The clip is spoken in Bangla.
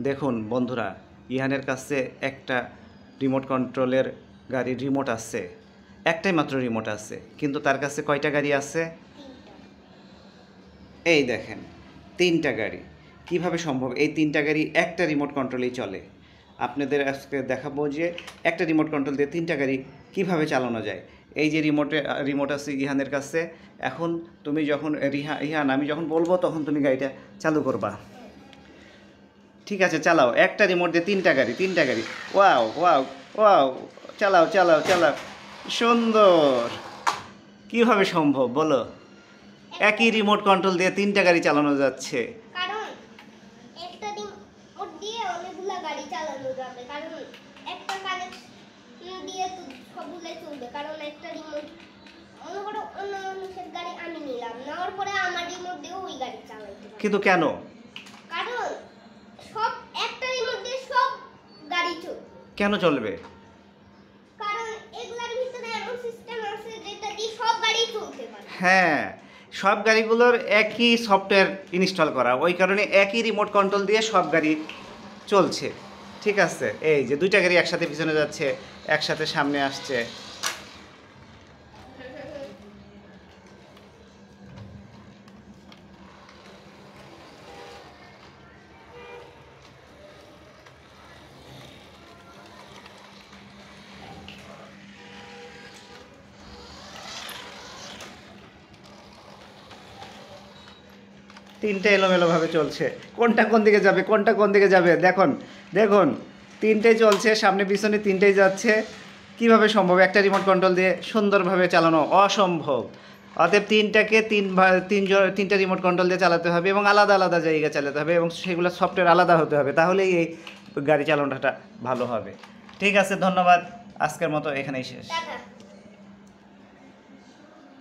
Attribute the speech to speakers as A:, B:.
A: দেখুন বন্ধুরা, ইহানের কাছে একটা রিমোট কন্ট্রোলের গাড়ির রিমোট আছে, একটাই মাত্র রিমোট আছে, কিন্তু তার কাছে কয়টা গাড়ি আছে? এই দেখেন, 3টা গাড়ি। কিভাবে সম্ভব এই 3টা গাড়ি একটা রিমোট কন্ট্রোলেই চলে? আপনাদের আজকে দেখাবো যে একটা রিমোট কন্ট্রোল দিয়ে 3টা গাড়ি কিভাবে চালানো যায়। এই যে রিমোট আছে ইহানের কাছে। এখন তুমি যখন ইহান আমি যখন বলবো তখন তুমি গাড়িটা চালু করবা। ঠিক আছে, চালাও। একটা রিমোট দিয়ে 3টা গাড়ি। ওয়াও ওয়াও ওয়াও, চালাও চালাও চালাও। সুন্দর। কিভাবে সম্ভব বলো? একই রিমোট কন্ট্রোল দিয়ে 3টা গাড়ি চালানো যাচ্ছে।
B: কারণ একটা রিমোট দিয়ে অনেকগুলা গাড়ি চালানো যাবে, কারণ একটা কানেকশন দিয়ে তো সবগুলাই চলবে। কারণ একটা রিমোট মনে করো অন্য মানুষের গাড়ি আমি নিলাম, নেওয়ার পরে আমার রিমোট দিয়ে ওই গাড়ি চালাইতে পারবো।
A: কিন্তু কেন?
B: কারণ সব একটা রিমোট দিয়ে সব গাড়ি চলবে।
A: কেন চলবে?
B: কারণ এগুলার ভিতরে এমন সিস্টেম আছে যেটা দিয়ে সব গাড়ি চলতে পারে।
A: হ্যাঁ, সব গাড়িগুলোর একই সফটওয়্যার ইনস্টল করা, ওই কারণে একই রিমোট কন্ট্রোল দিয়ে সব গাড়ি চলছে। ঠিক আছে, এই যে 2টা গাড়ি একসাথে পিছনে যাচ্ছে, একসাথে সামনে আসছে। তিনটে এলোমেলোভাবে চলছে, কোনটা কোন দিকে যাবে, কোনটা কোন দিকে যাবে দেখুন। দেখুন, 3টেই চলছে, সামনে পিছনে 3টেই যাচ্ছে। কিভাবে সম্ভব একটা রিমোট কন্ট্রোল দিয়ে সুন্দরভাবে চালানো? অসম্ভব। অতএব 3টা রিমোট কন্ট্রোল দিয়ে চালাতে হবে এবং আলাদা আলাদা জায়গায় চালাতে হবে এবং সেগুলো সফটওয়্যার আলাদা হতে হবে, তাহলেই এই গাড়ি চালানোটা ভালো হবে। ঠিক আছে, ধন্যবাদ। আজকের মতো এখানেই শেষ।
B: টাটা।